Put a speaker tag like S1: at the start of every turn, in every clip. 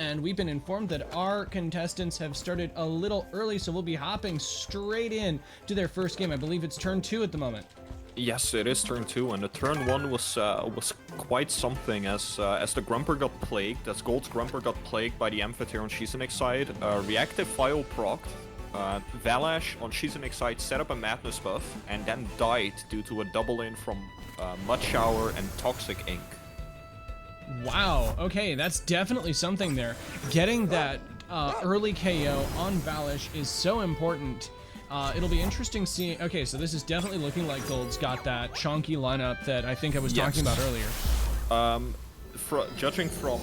S1: and we've been informed that our contestants have started a little early, so we'll be hopping straight in to their first game. I believe it's turn 2 at the moment.
S2: Yes, it is turn 2, and the turn 1 was quite something as the Grumper got plagued, as Golld's Grumper got plagued by the Amphitheater on Shizenix side. Reactive File procced. Valash on Shizenix side set up a Madness buff, and then died due to a double in from Mud Shower and Toxic Ink.
S1: Wow, okay, that's definitely something there. Getting that early KO on Valash is so important. It'll be interesting seeing... Okay, so this is definitely looking like Golld's got that chonky lineup that I think I was talking about earlier.
S2: Judging from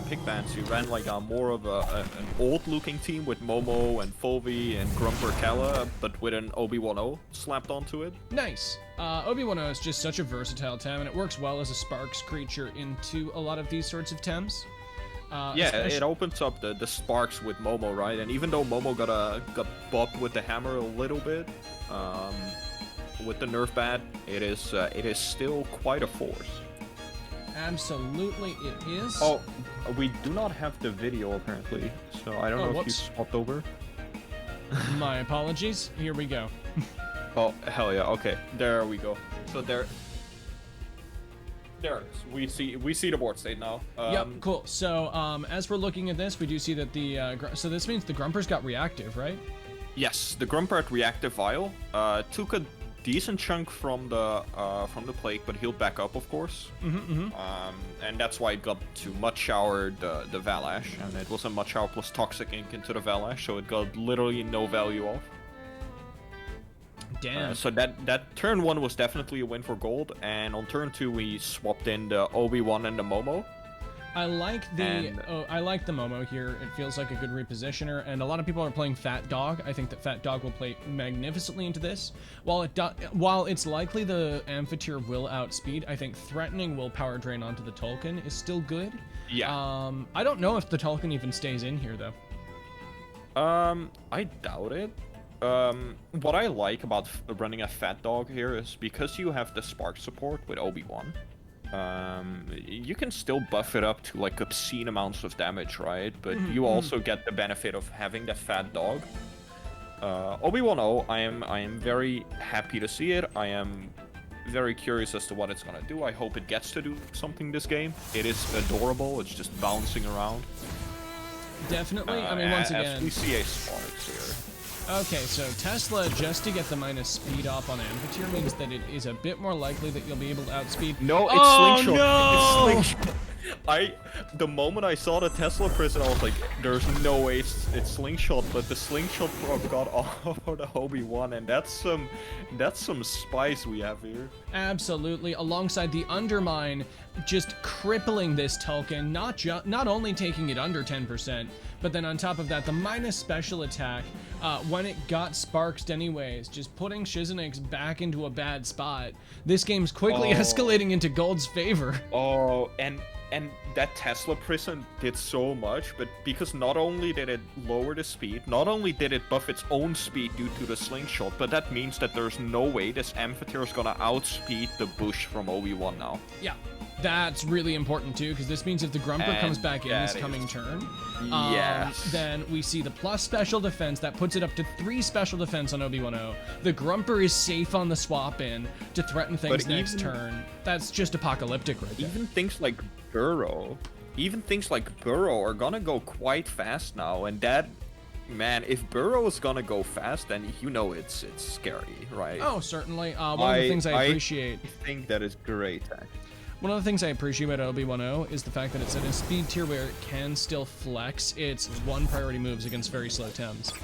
S2: pick bans, he ran like more of an old-looking team with Momo and Fulvi and Grumper Kala, but with an Obi-Wan-O slapped onto it.
S1: Nice. Obi-Wan-O is just such a versatile tem, and it works well as a Sparks creature into a lot of these sorts of tems.
S2: Yeah, it opens up the Sparks with Momo, right? And even though Momo got bopped with the hammer a little bit, with the nerf bat, it is still quite a force.
S1: Absolutely, it is.
S2: Oh, we do not have the video apparently, so I don't know if you swapped over.
S1: My apologies. Here we go.
S2: Oh, hell yeah. Okay, there we go. So there it is. We see the board state now.
S1: Yep, cool. So as we're looking at this, we do see that the so this means the Grumper's got reactive, right?
S2: Yes, the Grumper had reactive Vial. Took a decent chunk from the plague, but healed back up, of course. And that's why it got to Mud Shower the Valash, and it was a Mud Shower plus Toxic Ink into the Valash, so it got literally no value off.
S1: Damn.
S2: So that turn 1 was definitely a win for Golld, and on turn 2 we swapped in the Obi-Wan and the Momo.
S1: I like the Momo here. It feels like a good repositioner, and a lot of people are playing Fat Dog. I think that Fat Dog will play magnificently into this. While it's likely the Amphitheater will outspeed, I think threatening will power drain onto the Tolkien is still good.
S2: Yeah.
S1: I don't know if the Tolkien even stays in here though.
S2: I doubt it. What I like about running a Fat Dog here is because you have the Spark support with Obi-Wan. You can still buff it up to like obscene amounts of damage, right? But you also get the benefit of having the Fat Dog. Obi-Wan-O, I am very happy to see it. I am very curious as to what it's gonna do. I hope it gets to do something this game. It is adorable. It's just bouncing around.
S1: Definitely. I mean, once again,
S2: as we see a Sparks here.
S1: Okay, so Tesla, just to get the minus speed off on Amphitheater means that it is a bit more likely that you'll be able to outspeed.
S2: No, it's Slingshot.
S1: No!
S2: It's Slingshot. The moment I saw the Tesla prison, I was like, there's no way it's Slingshot, but the Slingshot proc got off of the Obi-Wan, and that's some spice we have here.
S1: Absolutely, alongside the Undermine, just crippling this Tolkien, not only taking it under 10%, but then on top of that, the minus special attack, when it got sparksed anyways, just putting Shizenix back into a bad spot. This game's quickly escalating into Golld's favor.
S2: Oh, and that Tesla prison did so much, but because not only did it lower the speed, not only did it buff its own speed due to the Slingshot, but that means that there's no way this Amphitheater is gonna outspeed the Bush from Obi-Wan now.
S1: Yeah. That's really important too, because this means if the Grumper comes back in this coming turn, then we see the plus special defense that puts it up to 3 special defense on Obi-Wan-O. The Grumper is safe on the swap in to threaten things next turn. That's just apocalyptic right there.
S2: Even things like Burrow are gonna go quite fast now, and that, man, if Burrow is gonna go fast, then you know it's scary, right?
S1: Oh, certainly. One of the things I appreciate.
S2: I think that is great.
S1: One of the things I appreciate about Obi-Wan-O is the fact that it's at a speed tier where it can still flex its 1 priority moves against very slow tems.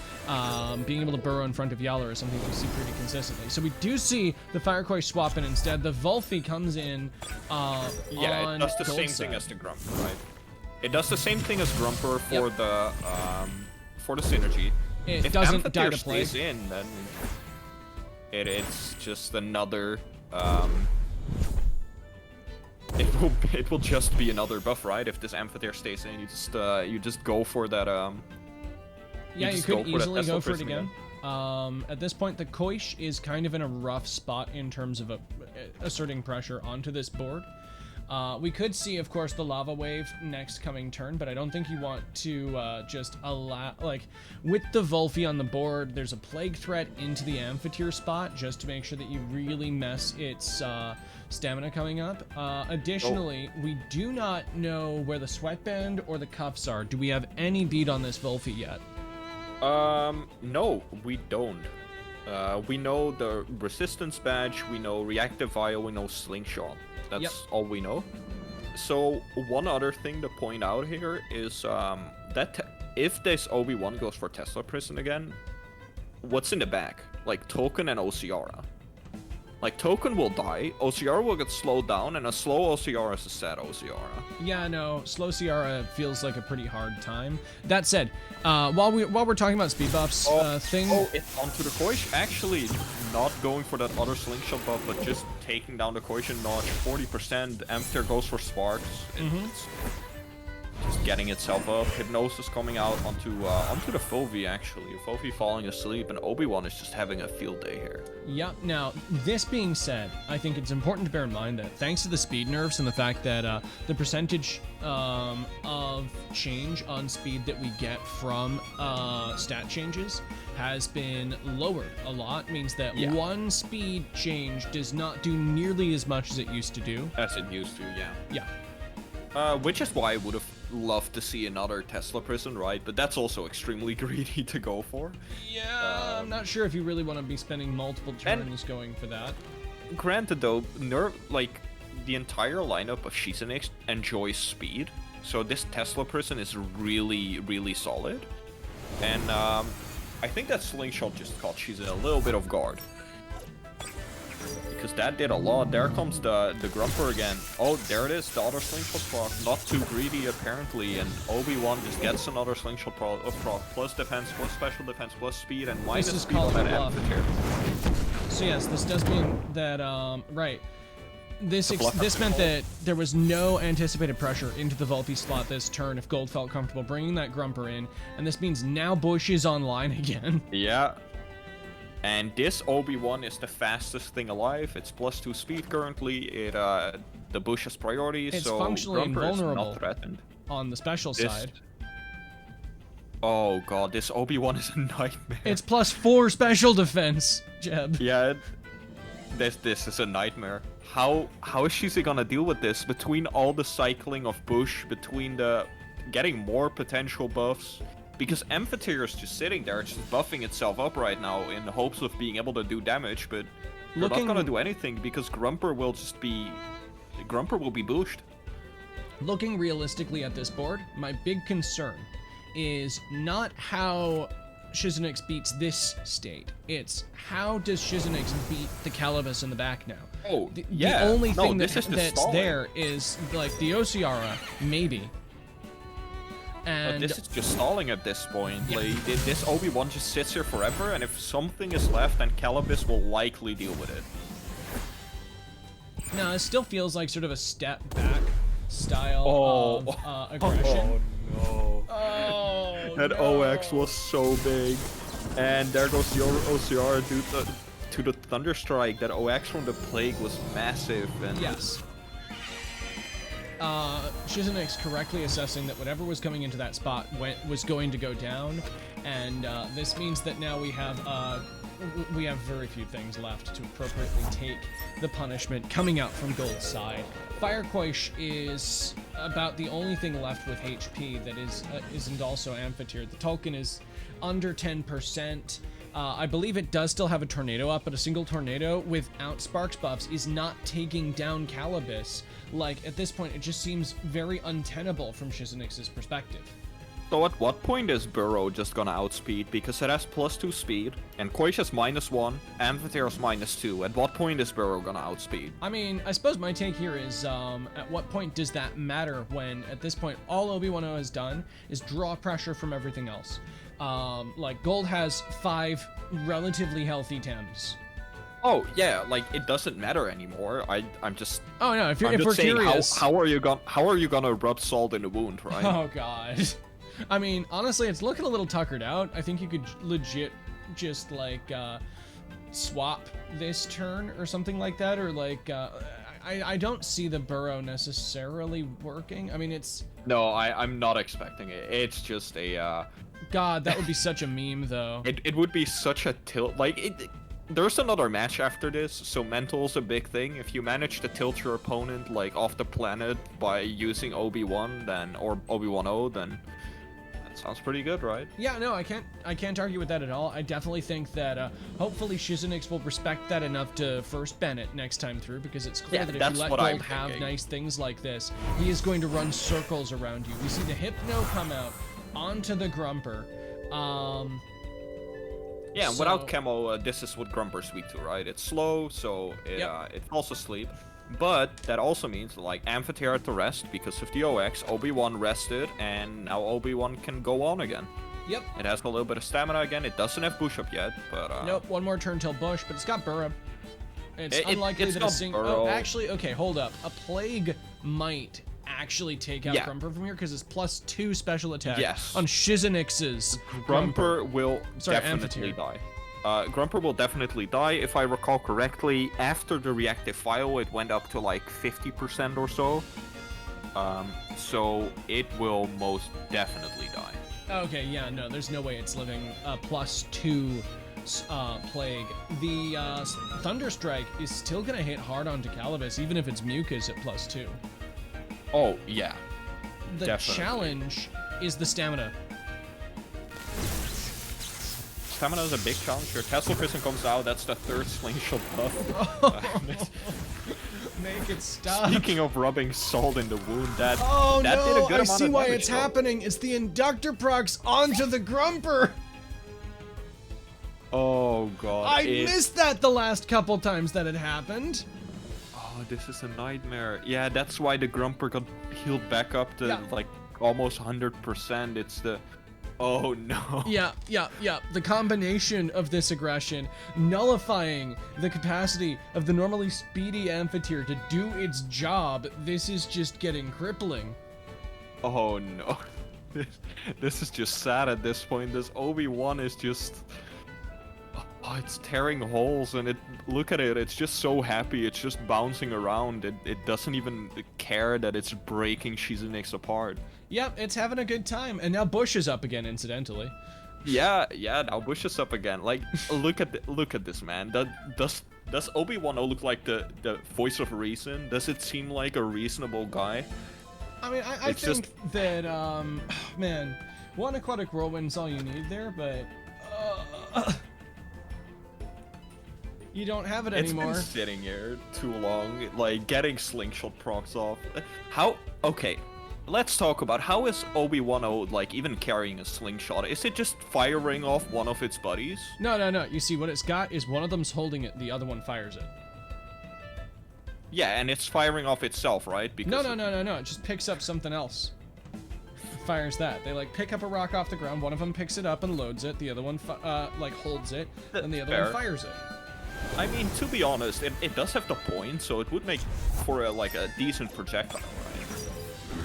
S1: Being able to burrow in front of Yowler is something we see pretty consistently. So we do see the Firecore swap in instead. The Volfi comes in
S2: it does the same thing as the Grumper, right? It does the same thing as Grumper for the synergy.
S1: It
S2: if
S1: doesn't die to
S2: Amphitheater
S1: play.
S2: Stays in, then it's just another... It will just be another buff, right? If this Amphitheater stays in, you just go for that.
S1: Yeah, you could easily go for it again. At this point, the Koish is kind of in a rough spot in terms of asserting pressure onto this board. We could see, of course, the lava wave next coming turn, but I don't think you want to just allow, like, with the Volphy on the board, there's a Plague Threat into the Amphitheater spot just to make sure that you really mess its stamina coming up. Additionally, we do not know where the Sweatband or the Cuffs are. Do we have any beat on this Volphy yet?
S2: No, we don't. We know the Resistance Badge, we know Reactive Vial, we know Slingshot. That's all we know. So one other thing to point out here is that if this Obi-Wan goes for Tesla Prison again, what's in the back? Like Token and Ociara. Like Token will die, Ociara will get slowed down, and a slow Ociara is a sad Ociara.
S1: Yeah, no, slow Ciara feels like a pretty hard time. That said, while we're talking about speed buffs,
S2: it's onto the Koish. Actually, not going for that other slingshot buff, but just taking down the Koish a notch. 40%. Amphitheater goes for Sparks. It's just getting itself up. Hypnosis coming out onto the Fovi actually. Fovi falling asleep, and Obi-Wan is just having a field day here.
S1: Yep. Now, this being said, I think it's important to bear in mind that thanks to the speed nerfs and the fact that the percentage of change on speed that we get from stat changes has been lowered a lot, means that one speed change does not do nearly as much as it used to do.
S2: As it used to, yeah.
S1: Yeah.
S2: Which is why I would have loved to see another Tesla Prison, right? But that's also extremely greedy to go for.
S1: Yeah, I'm not sure if you really want to be spending multiple turns going for that.
S2: Granted, though, like the entire lineup of Shizenix enjoys speed, so this Tesla Prison is really, really solid. And I think that Slingshot just caught Shizen a little bit off guard. Because that did a lot. There comes the Grumper again. Oh, there it is, the other Slingshot proc. Not too greedy, apparently, and Obi-Wan just gets another Slingshot proc, plus defense, plus special defense, plus speed, and minus speed on that Amphitheater.
S1: So yes, this does mean that, right. This meant that there was no anticipated pressure into the Volphy slot this turn if Golld felt comfortable bringing that Grumper in, and this means now Bush is online again.
S2: Yeah. And this Obi-Wan is the fastest thing alive. It's +2 speed currently. The bush has priority,
S1: it's
S2: so
S1: functionally
S2: Grumper is
S1: invulnerable
S2: not threatened.
S1: On the special side.
S2: Oh god, this Obi-Wan is a nightmare.
S1: It's +4 special defense, Jeb.
S2: Yeah, this is a nightmare. How is she gonna deal with this? Between all the cycling of bush, between the getting more potential buffs. Because Amphitheater is just sitting there, it's just buffing itself up right now in the hopes of being able to do damage, but they're not gonna do anything because Grumper will be booshed.
S1: Looking realistically at this board, my big concern is not how Shizenix beats this state. It's how does Shizenix beat the Calibus in the back now?
S2: Oh,
S1: The only thing that's there is like the Ociara, maybe. And
S2: this is just stalling at this point. Yeah. Like, this Obi-Wan just sits here forever, and if something is left, then Calibus will likely deal with it.
S1: No, it still feels like sort of a step back style of aggression.
S2: Oh no.
S1: Oh,
S2: that
S1: no.
S2: OX was so big. And there goes the OCR to the Thunderstrike. That OX from the Plague was massive. And
S1: yes. Shizenix correctly assessing that whatever was coming into that spot was going to go down, and this means that now we have very few things left to appropriately take the punishment coming out from Golld's side. Fire Koish is about the only thing left with HP that isn't also Amphitheater. The Tulkun is under 10%. I believe it does still have a tornado up, but a single tornado without Sparks buffs is not taking down Calibus. Like, at this point, it just seems very untenable from Shizenix's perspective.
S2: So at what point is Burrow just gonna outspeed? Because it has +2 speed, and Koish has -1, Amphitheater's -2. At what point is Burrow gonna outspeed?
S1: I mean, I suppose my take here is, at what point does that matter when, at this point, all Obi-Wan has done is draw pressure from everything else. Like, Golld has 5 relatively healthy Tems.
S2: Oh yeah, like it doesn't matter anymore. I'm just.
S1: Oh no, if we're
S2: saying,
S1: curious,
S2: how are you gonna rub salt in the wound, right?
S1: Oh god. I mean, honestly, it's looking a little tuckered out. I think you could legit just like swap this turn or something like that, or like I don't see the burrow necessarily working. I mean, it's...
S2: No, I'm not expecting it. It's just a,
S1: God, that would be such a meme, though.
S2: It would be such a tilt. Like, there's another match after this, so mental's a big thing. If you manage to tilt your opponent, like, off the planet by using Obi-Wan, then, or Obi-Wan-O, then that sounds pretty good, right?
S1: Yeah, no, I can't argue with that at all. I definitely think that, hopefully Shizenix will respect that enough to first ban it next time through, because it's clear that if you let Golld have nice things like this, he is going to run circles around you. We see the Hypno come out onto the Grumper.
S2: Yeah, and without camo, this is what Grumper's weak to, right? It's slow, so it falls asleep. But that also means, like, Amphitheater to rest because of the OX. Obi-Wan rested, and now Obi-Wan can go on again.
S1: Yep.
S2: It has a little bit of stamina again. It doesn't have Bush Up yet, but...
S1: Nope, one more turn till Bush, but it's got Burrow. It's unlikely that a single... Oh, actually, okay, hold up. A Plague might actually take out Grumper from here because it's +2 special attack on Shizenix's
S2: Grumper will definitely die. Grumper will definitely die. If I recall correctly, after the reactive file, it went up to like 50% or so. So it will most definitely die.
S1: Okay, yeah, no, there's no way it's living +2 Plague. The Thunderstrike is still gonna hit hard onto Calibus, even if it's Mucus at +2.
S2: Oh, yeah.
S1: The challenge is the stamina.
S2: Stamina is a big challenge. Your Tesla Prison comes out. That's the third slingshot buff.
S1: Make it stop.
S2: Speaking of rubbing salt in the wound, that did a good amount of damage.
S1: I see why it's happening. It's the inductor procs onto the Grumper.
S2: Oh, God.
S1: I missed that the last couple times that it happened.
S2: Oh, this is a nightmare. Yeah, that's why the Grumper got healed back up to like almost 100%. It's the... Oh no.
S1: Yeah. The combination of this aggression nullifying the capacity of the normally speedy Amphitheater to do its job, this is just getting crippling.
S2: Oh no. This is just sad at this point. This Obi-Wan is just... Oh, it's tearing holes, and look at it, it's just so happy, it's just bouncing around. It doesn't even care that it's breaking Shizenix apart.
S1: Yep, it's having a good time, and now Bush is up again, incidentally.
S2: Yeah, now Bush is up again. Like, look at this, man. Does Obi-Wan look like the voice of reason? Does it seem like a reasonable guy?
S1: I mean, I think that, man, one Aquatic Whirlwind's all you need there, but, you don't have it anymore.
S2: It's been sitting here too long, like, getting slingshot procs off. Okay, let's talk about how is Obi-Wan like, even carrying a slingshot? Is it just firing off one of its buddies?
S1: No. You see, what it's got is one of them's holding it, the other one fires it.
S2: Yeah, and it's firing off itself, right?
S1: Because no. It just picks up something else. Fires that. They, like, pick up a rock off the ground, one of them picks it up and loads it, the other one, like, holds it, and the other one fires it.
S2: I mean, to be honest, it does have the point, so it would make for a decent projectile, right?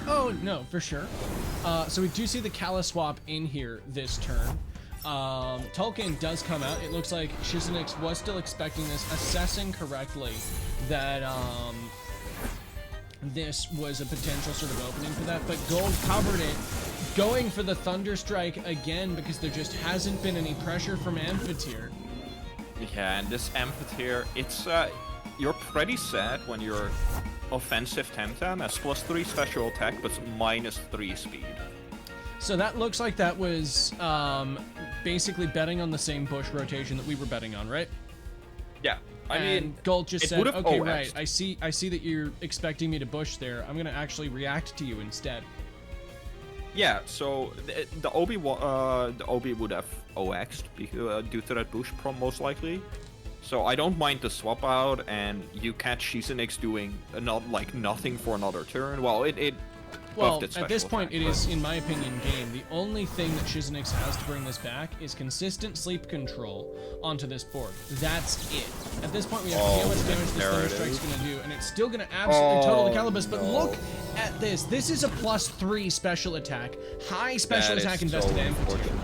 S1: Oh, no, for sure. So we do see the Calla swap in here this turn. Tolkien does come out. It looks like Shizenix was still expecting this, assessing correctly that this was a potential sort of opening for that, but Golld covered it, going for the Thunderstrike again because there just hasn't been any pressure from Amphitheater.
S2: Yeah, and this Amphitheater, it's, you're pretty sad when your offensive TemTeam has +3 special attack, but -3 speed.
S1: So that looks like that was, basically betting on the same Bush rotation that we were betting on, right?
S2: Yeah. I mean,
S1: Golld just said, okay, right, I see that you're expecting me to Bush there. I'm gonna actually react to you instead.
S2: Yeah, so the Obi would have OX'd due to that Bush prom most likely. So I don't mind the swap out, and you catch Shizenix doing nothing for another turn. Well,
S1: well, at this point, it is, in my opinion, game. The only thing that Shizenix has to bring this back is consistent sleep control onto this board. That's it. At this point, we have to see how much damage this Thunderstrike's going to do, and it's still going to absolutely total the Calibus, but look at this. This is a +3 special attack. High special attack invested Amphitheater.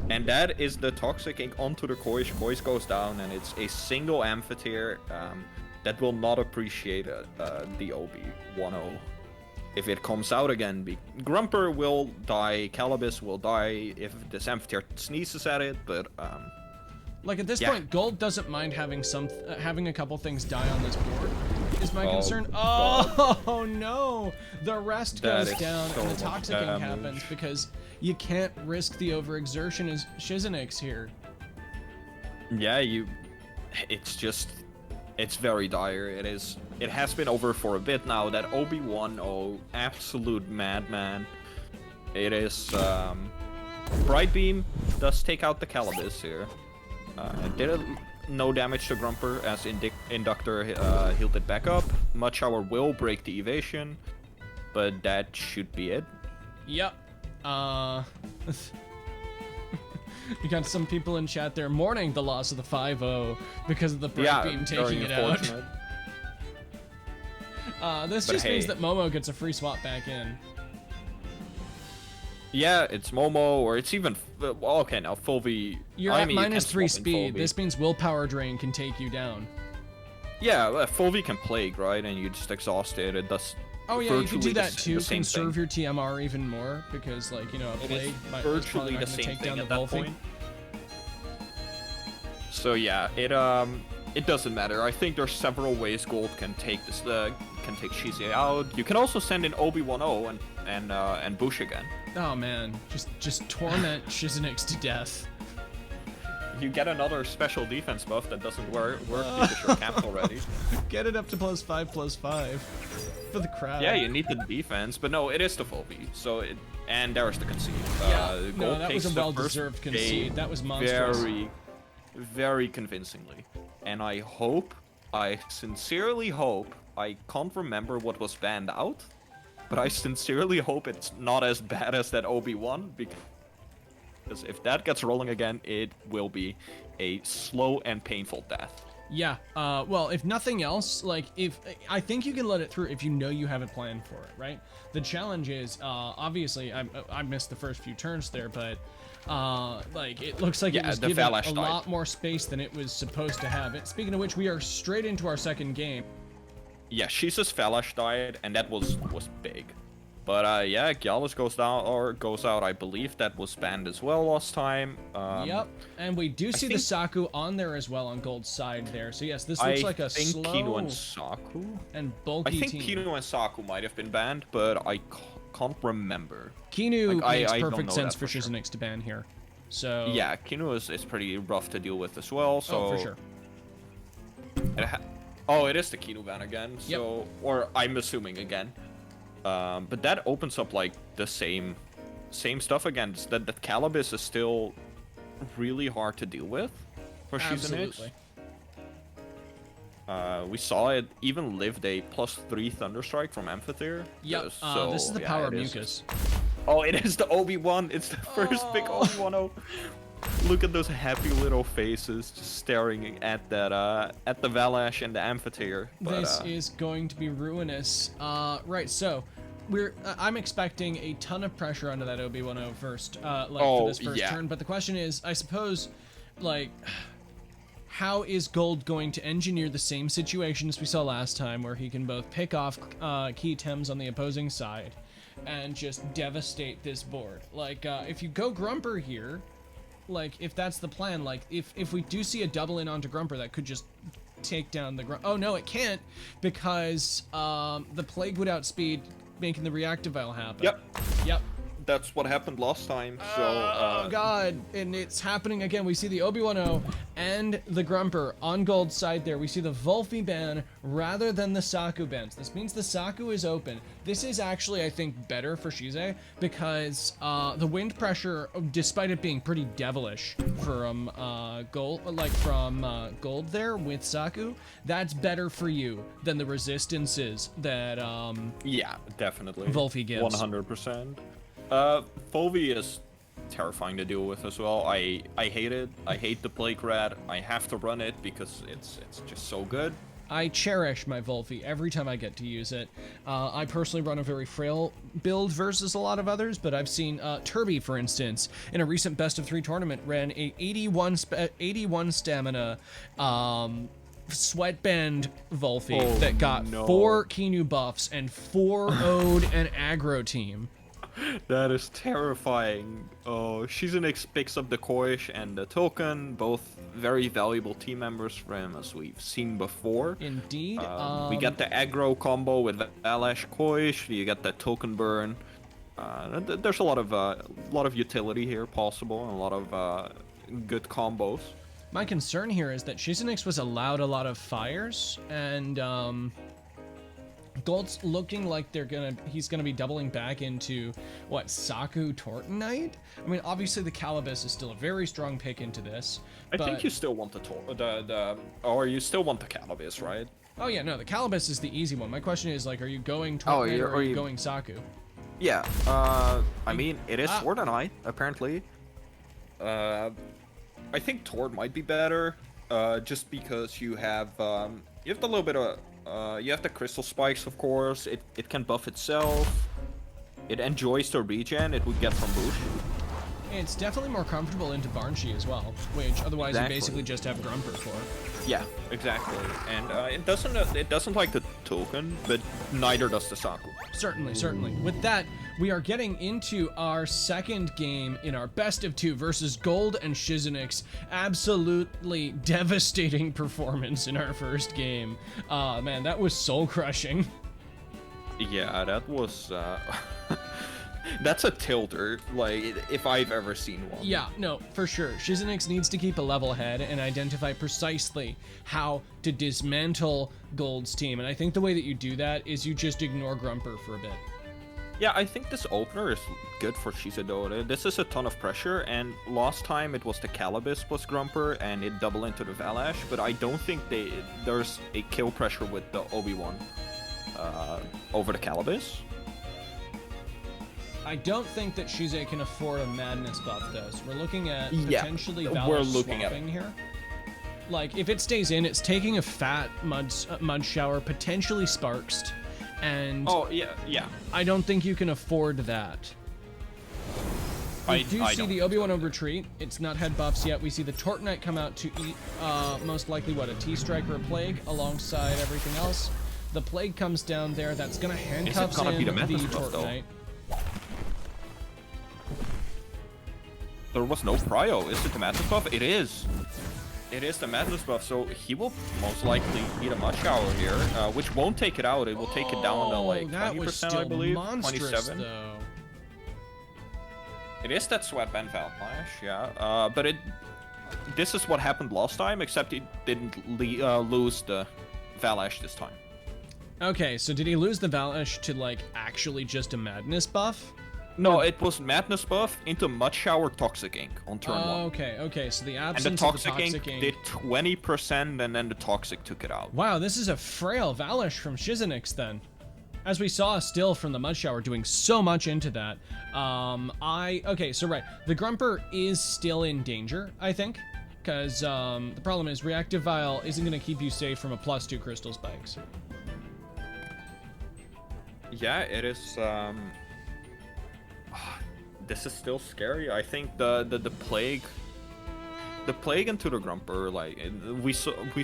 S2: And that is the toxic ink onto the Koish. Koish goes down, and it's a single Amphitheater. that will not appreciate the OB-10 if it comes out again. Grumper will die, Calibus will die if this Amphitheater sneezes at it, but
S1: like at this point, Golld doesn't mind having having a couple things die on this board. Is my concern? Oh no! The rest goes down, and the toxicing happens because you can't risk the overexertion as Shizenix here.
S2: Yeah, it's very dire. It has been over for a bit now. That OB-10, absolute madman. It is, Bright Beam does take out the Calibus here. Did no damage to Grumper as Inductor healed it back up. Mudshower will break the evasion, but that should be it.
S1: Yep. You got some people in chat there mourning the loss of the 5-0 because of the Bright Beam taking it out. This just means that Momo gets a free swap back in.
S2: Yeah, it's Momo, or it's even... Okay, now Fulvi...
S1: You're at -3 speed. This means Willpower Drain can take you down.
S2: Yeah, Fulvi can Plague, right? And you just exhaust it. It does...
S1: Oh yeah, you can do that too. Conserve your TMR even more because, like, you know, a Plague might probably not going to take down the Volphy.
S2: So yeah, it doesn't matter. I think there's several ways Golld can take this. Can take Shize out. You can also send in Obi-10 and Bush again.
S1: Oh man, just torment Shizenix to death.
S2: You get another special defense buff that doesn't work because you're capped already.
S1: Get it up to +5/+5 for the crowd.
S2: Yeah, you need the defense, but no, it is the Fulvi. So and there's the concede.
S1: Yeah, no, that was a well-deserved concede. That was monstrous.
S2: Very convincingly. And I sincerely hope, I can't remember what was banned out, but I sincerely hope it's not as bad as that OB-1, because if that gets rolling again, it will be a slow and painful death.
S1: Yeah, well, if nothing else, like, I think you can let it through if you know you have a plan for it, right? The challenge is, obviously, I missed the first few turns there, but, like, it looks like it was given a lot more space than it was supposed to have. Speaking of which, we are straight into our second game.
S2: Yeah, Shiza's Falash died, and that was big. But yeah, Gyalis goes out. I believe that was banned as well last time.
S1: Yep, and we do see the Saku on there as well on Golld's side there. So yes, this looks like a slow
S2: Kinu and Saku
S1: and bulky team.
S2: I think Kinu and Saku might have been banned, but I can't remember.
S1: Kinu makes perfect sense for Shizenix to ban here. So
S2: yeah, Kinu is pretty rough to deal with as well. So
S1: for sure.
S2: It is the Kinu ban again. So
S1: yep.
S2: Or I'm assuming again. But that opens up like the same stuff again. That Calibus is still really hard to deal with for Shizenix. We saw it even lived a +3 Thunderstrike from Amphitheater.
S1: Yep. So, this is the power of Mucus.
S2: Oh, it is the Obi-1. It's the first big Obi-10. Look at those happy little faces just staring at that at the Valash and the Amphitheater.
S1: This is going to be ruinous. Right, so I'm expecting a ton of pressure onto that Obi-10 first, for this first turn. But the question is, I suppose, like, how is Golld going to engineer the same situation as we saw last time, where he can both pick off key Tems on the opposing side and just devastate this board? Like, if you go Grumper here, like, if that's the plan, like, if we do see a double in onto Grumper, that could just take down the Oh, no, it can't, because the Plague would outspeed, making the Reactivile happen. Yep.
S2: That's what happened last time, so...
S1: Oh, God, and it's happening again. We see the Obi-10 and the Grumper on Golld's side there. We see the Volphy ban rather than the Saku bans. This means the Saku is open. This is actually, I think, better for Shize, because the wind pressure, despite it being pretty devilish from Golld there with Saku, that's better for you than the resistances that
S2: yeah, definitely.
S1: Volphy gives.
S2: 100%. Fulvi is terrifying to deal with as well. I hate it. I hate the Plague Rat. I have to run it because it's just so good.
S1: I cherish my Volphy every time I get to use it. I personally run a very frail build versus a lot of others, but I've seen Turby, for instance, in a recent best of 3 tournament, ran a 81 stamina sweatband Volfi
S2: Oh,
S1: that got
S2: no.
S1: 4 Kinu buffs and 4 Ode and aggro team.
S2: That is terrifying. Oh, Shizenix picks up the Koish and the token, both very valuable team members for him, as we've seen before.
S1: Indeed.
S2: We get the aggro combo with Valash Koish. You get the token burn. There's a lot of utility here possible, and a lot of good combos.
S1: My concern here is that Shizenix was allowed a lot of fires, and Golld's looking like he's gonna be doubling back into what, Saku Tortonite? I mean, obviously the Calibus is still a very strong pick into this.
S2: I think you still want or you still want the Calibus, right?
S1: Oh yeah, no, the Calibus is the easy one. My question is, like, are you going Tortonite or are you going Saku?
S2: Yeah. I mean, it is Sword and Eye, apparently. I think Tord might be better, just because you have the little bit of you have the crystal spikes, of course. It can buff itself. It enjoys the regen it would get from Bush.
S1: It's definitely more comfortable into Barnshi as well, which otherwise you basically just have Grumper for.
S2: Yeah, exactly. And it doesn't like the token, but neither does the Saku.
S1: Certainly, certainly. With that, we are getting into our second game in our best of 2 versus Golld and Shizenix. Absolutely devastating performance in our first game. Man, that was soul crushing.
S2: Yeah, that was that's a tilter, like, if I've ever seen one.
S1: Yeah, no, for sure. Shizenix needs to keep a level head and identify precisely how to dismantle Golld's team. And I think the way that you do that is you just ignore Grumper for a bit.
S2: Yeah, I think this opener is good for Shizadore. This is a ton of pressure, and last time it was the Calibus plus Grumper, and it doubled into the Valash, but I don't think there's a kill pressure with the Obi-Wan over the Calibus.
S1: I don't think that Shize can afford a Madness buff, though. So we're looking at potentially Valash swapping here. Like, if it stays in, it's taking a fat mud shower, potentially Sparksed, and I don't think you can afford that. We do see the Obi-Wan retreat. It's not had buffs yet. We see the Tortonite come out to eat, most likely, what, a T-Strike or a Plague alongside everything else. The Plague comes down there. That's going to handcuff in the Tortonite.
S2: There was no prio. Is it the Madness buff? It is. It is the Madness buff, so he will most likely eat a Mud Shower here, which won't take it out. It will take it down to like 20%, I believe. 27.
S1: Though.
S2: It is that Sweatband Valash, yeah. But this is what happened last time, except he didn't lose the Valash this time.
S1: Okay, so did he lose the Valash to, like, actually just a Madness buff?
S2: No, it was Madness buff into Mud Shower Toxic Ink on turn 1.
S1: Okay, so the absence
S2: and the
S1: of the
S2: Toxic
S1: Ink
S2: did 20%, and then the Toxic took it out.
S1: Wow, this is a frail Valash from Shizenix then. As we saw still from the Mud Shower doing so much into that. Okay, so right, the Grumper is still in danger, I think. Because the problem is Reactive Vial isn't going to keep you safe from a +2 Crystal Spikes.
S2: Yeah, it is, this is still scary. I think the plague into the Grumper, like, we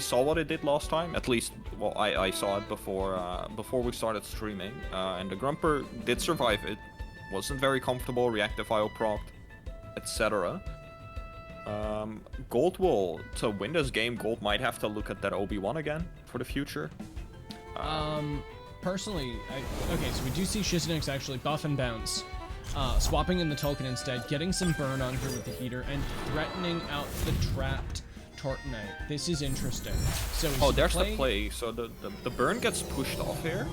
S2: saw what it did last time. At least, well, I saw it before we started streaming. And the Grumper did survive it. Wasn't very comfortable. Reactive IO procced, etc. Golld will, to win this game, Golld might have to look at that Obi-Wan again for the future.
S1: Personally, okay, so we do see Shizenix actually buff and bounce. Swapping in the token instead, getting some burn on here with the heater, and threatening out the trapped Tortonite. This is interesting. So
S2: there's the Plague. So the burn gets pushed off here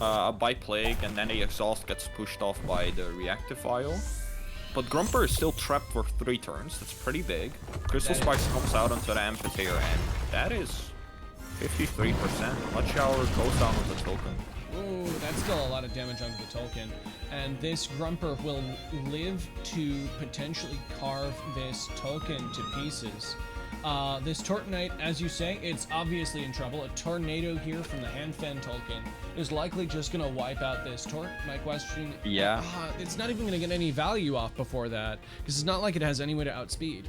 S2: by Plague, and then the exhaust gets pushed off by the Reactive Vial. But Grumper is still trapped for 3 turns. That's pretty big. Crystal Spikes comes out onto the Amphitheater, and that is 53%. Mud Shower goes down on the token.
S1: Ooh, that's still a lot of damage onto the token. And this Grumper will live to potentially carve this token to pieces. This Tortonite, as you say, it's obviously in trouble. A tornado here from the Hanfen token is likely just going to wipe out this Tort. My question...
S2: Yeah.
S1: It's not even going to get any value off before that, because it's not like it has any way to outspeed.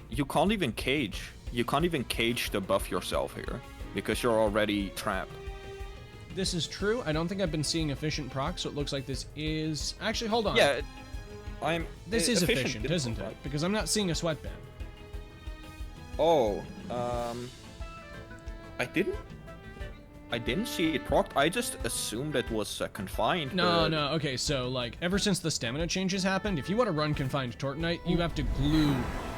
S2: you can't even cage. You can't even cage the buff yourself here because you're already trapped.
S1: This is true. I don't think I've been seeing efficient proc, so it looks like this is... Actually, hold on.
S2: Yeah,
S1: This is efficient, isn't it? Because I'm not seeing a sweatband.
S2: Oh, I didn't see it procced. I just assumed it was confined.
S1: No, no. Okay, so like ever since the stamina changes happened, if you want to run confined Tortonite, you have to glue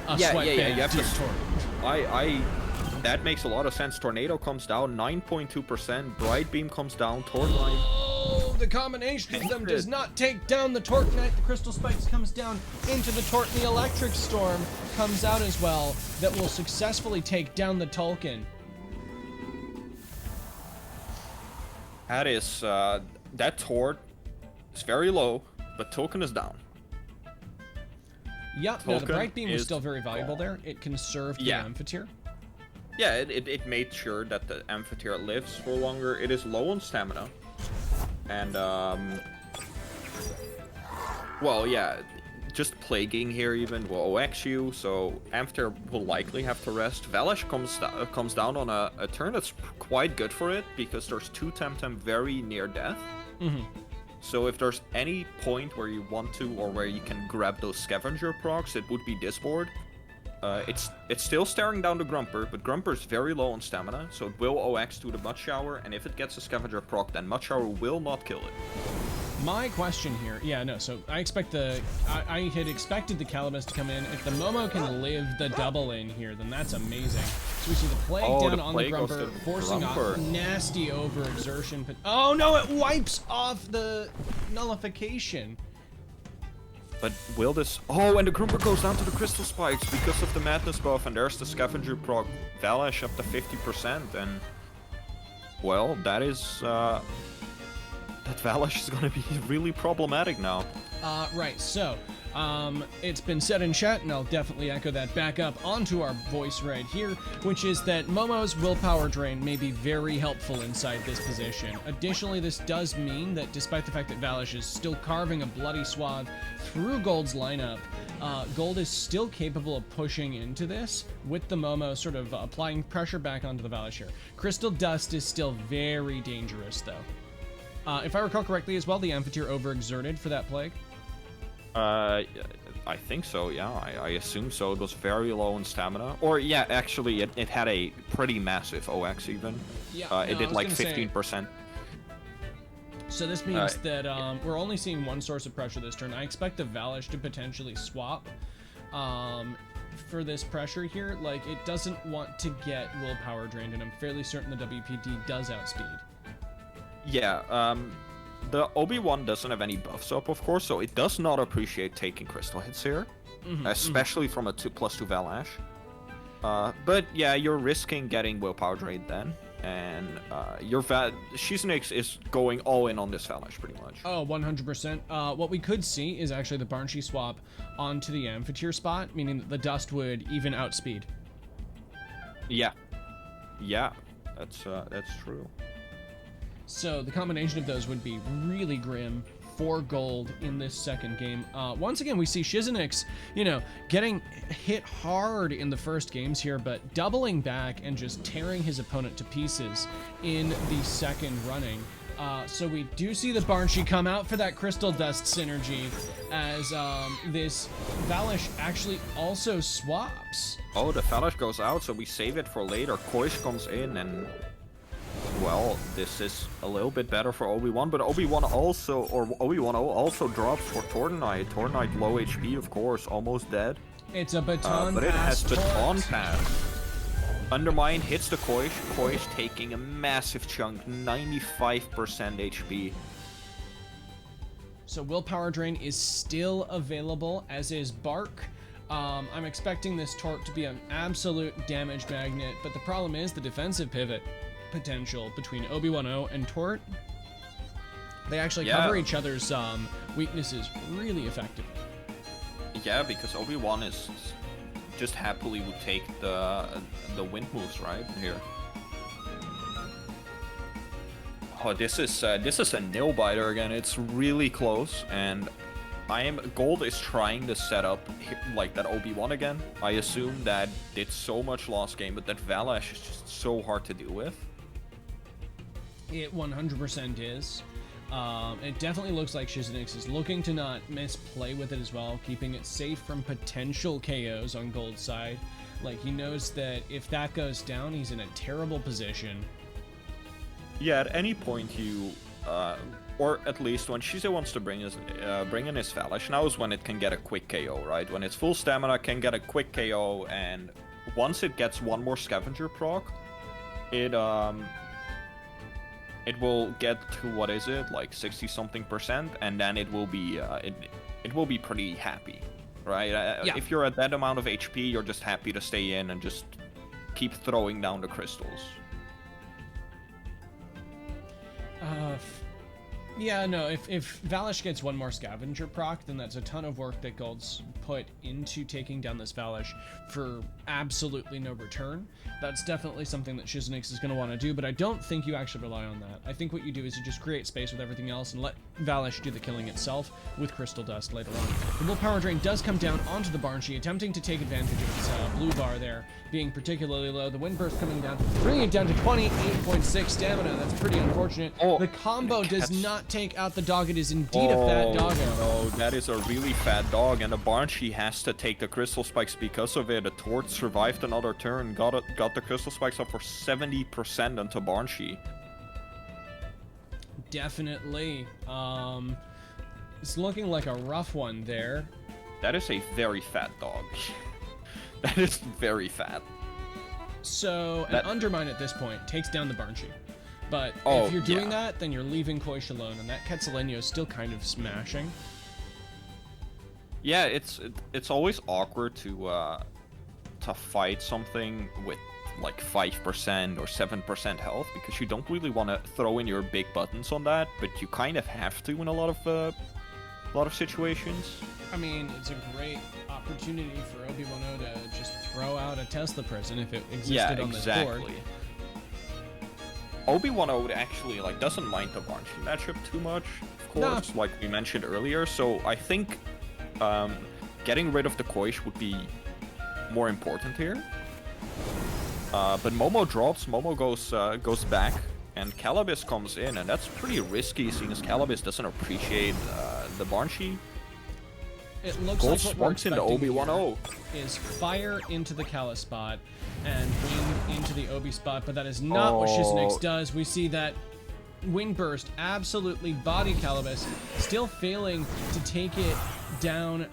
S1: a sweatband
S2: you have
S1: to
S2: to
S1: your Tort.
S2: That makes a lot of sense. Tornado comes down 9.2%. Bright Beam comes down. Tortonite.
S1: Oh, the combination of them does not take down the Tortonite. The Crystal Spikes comes down into the Tort, and the Electric Storm comes out as well. That will successfully take down the Tulkin.
S2: That is, that Tort is very low, but Tulkin is down.
S1: Yep, no, the Bright Beam was still very valuable there. It conserved the
S2: Yeah.
S1: Amphitheater.
S2: Yeah, it made sure that the Amphitheater lives for longer. It is low on stamina. And, well, yeah, just Plaguing here even will OX you, so Amphitheater will likely have to rest. Valash comes down on a turn that's quite good for it, because there's two TemTeam very near death.
S1: Mm-hmm.
S2: So if there's any point where you want to, or where you can grab those Scavenger procs, it would be this board. It's still staring down the Grumper, but Grumper is very low on stamina, so it will OX to the Mud Shower, and if it gets a Scavenger proc, then Mud Shower will not kill it.
S1: My question here, yeah, no, so I expect I had expected the Calibus to come in. If the Momo can live the double in here, then that's amazing. So we see the Plague down on the Grumper, forcing off nasty overexertion. But oh no, it wipes off the nullification.
S2: But will this... Oh, and the Grumper goes down to the Crystal Spikes because of the Madness buff, and there's the Scavenger proc. Valash up to 50%, and... Well, that is, that Valash is gonna be really problematic now.
S1: Right, so, it's been said in chat, and I'll definitely echo that back up onto our voice right here, which is that Momo's Willpower Drain may be very helpful inside this position. Additionally, this does mean that despite the fact that Valash is still carving a bloody swath through Golld's lineup, Golld is still capable of pushing into this with the Momo sort of applying pressure back onto the Valash here. Crystal Dust is still very dangerous, though. If I recall correctly as well, the Amphitheater overexerted for that Plague.
S2: I think so, yeah. I assume so. It was very low in stamina. Or, yeah, actually, it had a pretty massive OX even.
S1: Yeah,
S2: it did like 15%.
S1: So this means that we're only seeing one source of pressure this turn. I expect the Valash to potentially swap for this pressure here. Like, it doesn't want to get willpower drained, and I'm fairly certain the WPD does outspeed.
S2: Yeah, the Obi-Wan doesn't have any buffs up, of course, so it does not appreciate taking crystal hits here, especially from a 2+2 Valash. But yeah, you're risking getting willpower drained then, and your Shizenix is going all in on this Valash pretty much.
S1: Oh, 100%. What we could see is actually the Barnshy swap onto the Amphitheater spot, meaning that the Dust would even outspeed.
S2: Yeah, yeah, that's true.
S1: So the combination of those would be really grim for Golld in this second game. Once again, we see Shizenix, you know, getting hit hard in the first games here, but doubling back and just tearing his opponent to pieces in the second running. So we do see the Barnshy come out for that Crystal Dust synergy as this Valash actually also swaps.
S2: Oh, the Valash goes out, so we save it for later. Koish comes in and... Well, this is a little bit better for Obi-Wan, but Obi-Wan also drops for Tortonite. Tortonite low HP, of course, almost dead.
S1: It's a baton
S2: but it has
S1: pass
S2: baton pass. Undermine hits the Koish. Koish taking a massive chunk, 95% HP.
S1: So Willpower Drain is still available, as is Bark. I'm expecting this Tort to be an absolute damage magnet, but the problem is the defensive pivot potential between Obi-Wan-O and Tort. They actually cover each other's weaknesses really effectively. Yeah,
S2: because Obi-Wan is just happily would take the wind moves right here. Oh, this is a nail biter again. It's really close, and Golld is trying to set up like that OB1 again. I assume that did so much last game, but that Valash is just so hard to deal with.
S1: It 100% is. It definitely looks like Shizenix is looking to not misplay with it as well, keeping it safe from potential KOs on Golld's side. Like, he knows that if that goes down, he's in a terrible position.
S2: Yeah, at any point you, or at least when Shize wants to bring in his Valash, now is when it can get a quick KO, right? When it's full stamina, can get a quick KO, and once it gets one more scavenger proc, it will get to, what is it, like 60-something%, and then it will be it will be pretty happy, right?
S1: Yeah.
S2: If you're at that amount of HP, you're just happy to stay in and just keep throwing down the crystals.
S1: Yeah, no, if Valash gets one more scavenger proc, then that's a ton of work that Golld's put into taking down this Valash for absolutely no return. That's definitely something that Shizenix is going to want to do, but I don't think you actually rely on that. I think what you do is you just create space with everything else and let Valash do the killing itself with Crystal Dust later on. The willpower drain does come down onto the Barnshee, attempting to take advantage of its blue bar there being particularly low. The wind burst coming down, bringing it down to 28.6 stamina. That's pretty unfortunate.
S2: Oh,
S1: the combo does not take out the dog. It is indeed a fat doggo.
S2: No, that is a really fat dog, and the Barnshee has to take the crystal spikes because of it. A Tort survived another turn, got the crystal spikes up for 70% onto Barnshee.
S1: Definitely. It's looking like a rough one there.
S2: That is a very fat dog. That is very fat.
S1: So, an Undermine at this point takes down the Barnshee. But if you're doing that, then you're leaving Koish alone, and that Quetzaleno is still kind of smashing.
S2: Yeah, it's always awkward to fight something with like 5% or 7% health, because you don't really want to throw in your big buttons on that, but you kind of have to in a lot of situations.
S1: I mean, it's a great opportunity for Obi-Wan to just throw out a Tesla prison if it existed on this board.
S2: Obi-Wan actually doesn't mind the Barnshee matchup too much, of course, like we mentioned earlier. So I think getting rid of the Koish would be more important here. But Momo drops, Momo goes back, and Calabas comes in, and that's pretty risky, seeing as Calabas doesn't appreciate the Barnshee.
S1: It looks
S2: Golld
S1: like what we're
S2: into Obi-Wan
S1: is fire into the Cala spot and wing into the Obi spot, but that is not what Shizenix does. We see that Wind Burst absolutely body Calabas, still failing to take it down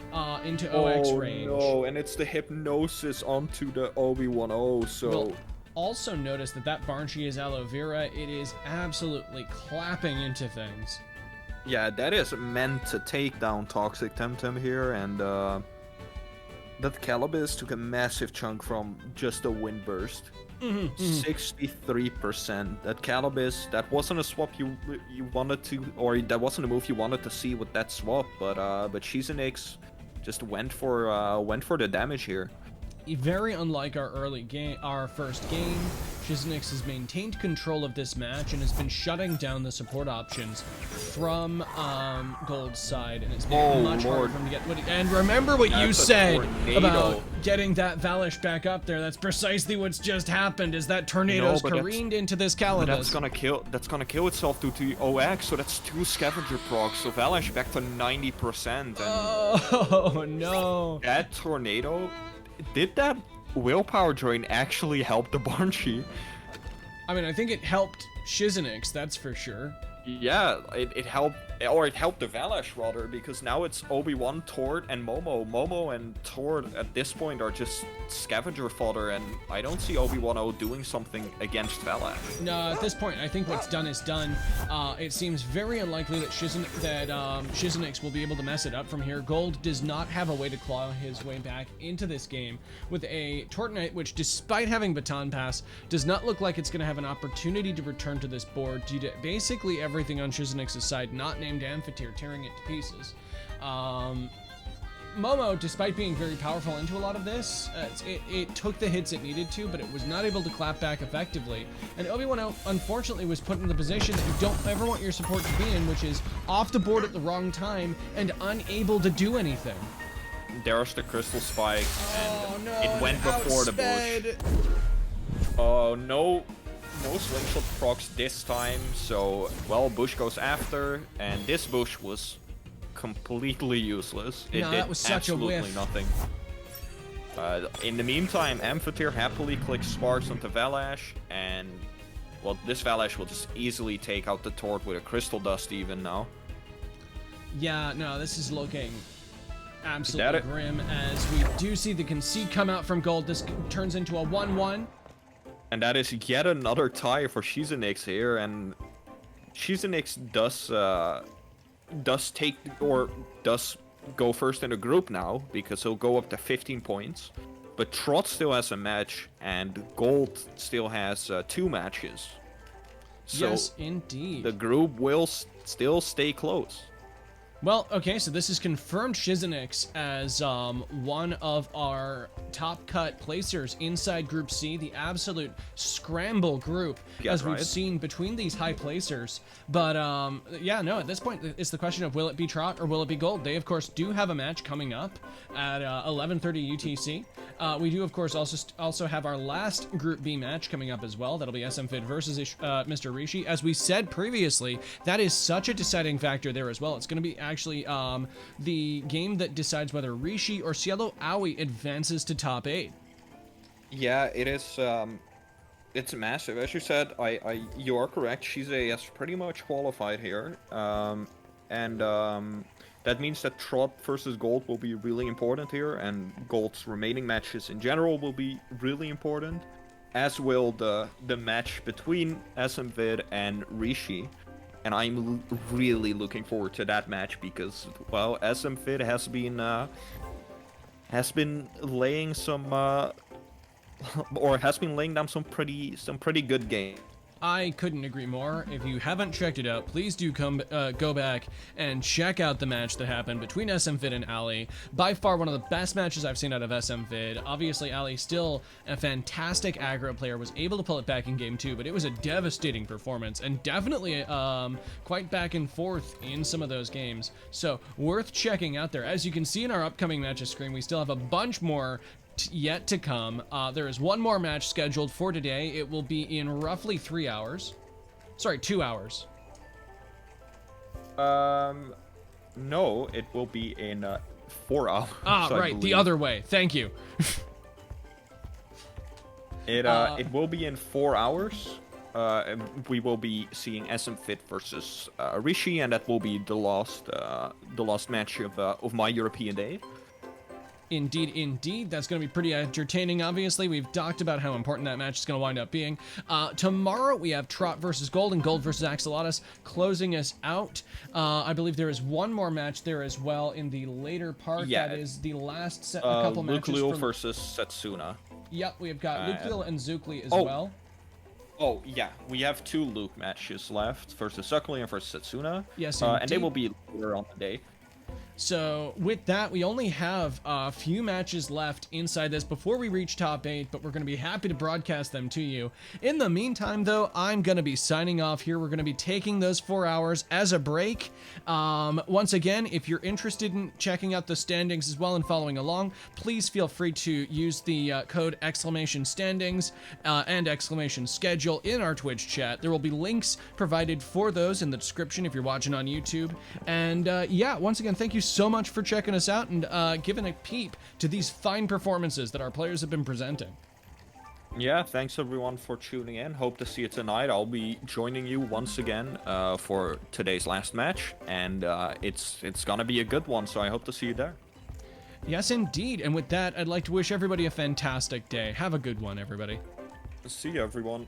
S1: into OX range.
S2: Oh no, and it's the Hypnosis onto the Obi-Wan, so...
S1: We'll also notice that Barnshee is Aloe Vera. It is absolutely clapping into things.
S2: Yeah, that is meant to take down Toxic TemTeam here, and that Calabas took a massive chunk from just a Wind Burst. 63%. That Calabas, that wasn't a swap you wanted to, or that wasn't a move you wanted to see with that swap, but Shizenix just went for the damage here.
S1: Very unlike our first game, Shizenix has maintained control of this match and has been shutting down the support options from Golld's side, and it's been much harder for him to get. And remember what you said about getting that Valash back up there. That's precisely what's just happened. Is that tornado's careened into this Calabas?
S2: That's gonna kill itself due to OX. So that's 2 scavenger procs. So Valash back to 90%. And
S1: oh no!
S2: That tornado. Did that willpower drain actually help the Barnshee?
S1: I mean, I think it helped Shizenix, that's for sure.
S2: Yeah, it helped, or it helped the Valash rather, because now it's Obi-Wan, Tort, and Momo. Momo and Tort at this point are just scavenger fodder, and I don't see Obi-Wan doing something against Valash.
S1: No, at this point, I think what's done is done. It seems very unlikely that Shizenix will be able to mess it up from here. Golld does not have a way to claw his way back into this game with a Tort Knight, which, despite having Baton Pass, does not look like it's going to have an opportunity to return to this board due to basically everything on Shizenix's side not named Amphitheater, tearing it to pieces. Momo, despite being very powerful into a lot of this, it took the hits it needed to, but it was not able to clap back effectively. And Obi-Wan, unfortunately, was put in the position that you don't ever want your support to be in, which is off the board at the wrong time and unable to do anything.
S2: There's the crystal spike, and it went before the bush. Oh, no slingshot procs this time, so, well, bush goes after, and this bush was completely useless. It did
S1: that was such a
S2: absolutely
S1: whiff.
S2: nothing. In the meantime, Amphitheater happily clicks Sparks onto Valash, and, well, this Valash will just easily take out the Tort with a Crystal Dust even now.
S1: Yeah, no, this is looking absolutely grim, as we do see the concede come out from Golld. This turns into a 1-1.
S2: And that is yet another tie for Shizenix here, and Shizenix does go first in the group now, because he'll go up to 15 points. But Trot still has a match, and Golld still has 2 matches. So
S1: yes, indeed.
S2: The group will still stay close.
S1: Well, okay, so this has confirmed Shizenix as one of our top cut placers inside Group C, the absolute scramble group, as we've seen between these high placers. But yeah, no, at this point, it's the question of will it be Trot or will it be Golld? They, of course, do have a match coming up at 11:30 UTC. We do, of course, also have our last Group B match coming up as well. That'll be SMFit versus Mr. Rishi. As we said previously, that is such a deciding factor there as well. It's going to be actually the game that decides whether Rishi or Cielo Aoi advances to top 8.
S2: Yeah, it is. It's massive. As you said, you are correct. Shize has pretty much qualified here. That means that Trot versus Golld will be really important here, and Gold's remaining matches in general will be really important, as will the match between SMVid and Rishi. And I'm really looking forward to that match because, well, SMVid has been laying some or has been laying down some pretty good games.
S1: I couldn't agree more. If you haven't checked it out, please do go back and check out the match that happened between SMVid and Ali. By far one of the best matches I've seen out of SMVid. Obviously, Ali, still a fantastic aggro player, was able to pull it back in game 2, but it was a devastating performance and definitely quite back and forth in some of those games. So worth checking out there. As you can see in our upcoming matches screen, we still have a bunch more yet to come. There is one more match scheduled for today. It will be in roughly 3 hours. Sorry, 2 hours.
S2: No, it will be in 4 hours.
S1: Ah, right, the other way. Thank you.
S2: It will be in 4 hours. We will be seeing SMFit versus Rishi, and that will be the last match of my European day.
S1: Indeed. That's going to be pretty entertaining, obviously. We've talked about how important that match is going to wind up being. Tomorrow, we have Trot versus Golld and Golld versus Axolotus closing us out. I believe there is one more match there as well in the later part.
S2: Yeah.
S1: That is the last set, a couple matches.
S2: Luke versus Setsuna.
S1: Yep, we've got Luke Lil and Zookli as well.
S2: Oh, yeah. We have 2 Luke matches left versus Suckling and versus Setsuna.
S1: Yes,
S2: and they will be later on the day.
S1: So with that, we only have a few matches left inside this before we reach top 8, but we're going to be happy to broadcast them to you. In the meantime, though, I'm going to be signing off here. We're going to be taking those 4 hours as a break. Once again, if you're interested in checking out the standings as well and following along, please feel free to use the code !standings and !schedule in our Twitch chat. There will be links provided for those in the description if you're watching on YouTube. And yeah, once again, thank you so much for checking us out and giving a peep to these fine performances that our players have been presenting.
S2: Yeah, thanks everyone for tuning in. Hope to see you tonight. I'll be joining you once again for today's last match, and it's gonna be a good one, so I hope to see you there.
S1: Yes, indeed. And with that, I'd like to wish everybody a fantastic day. Have a good one, everybody.
S2: See you, everyone.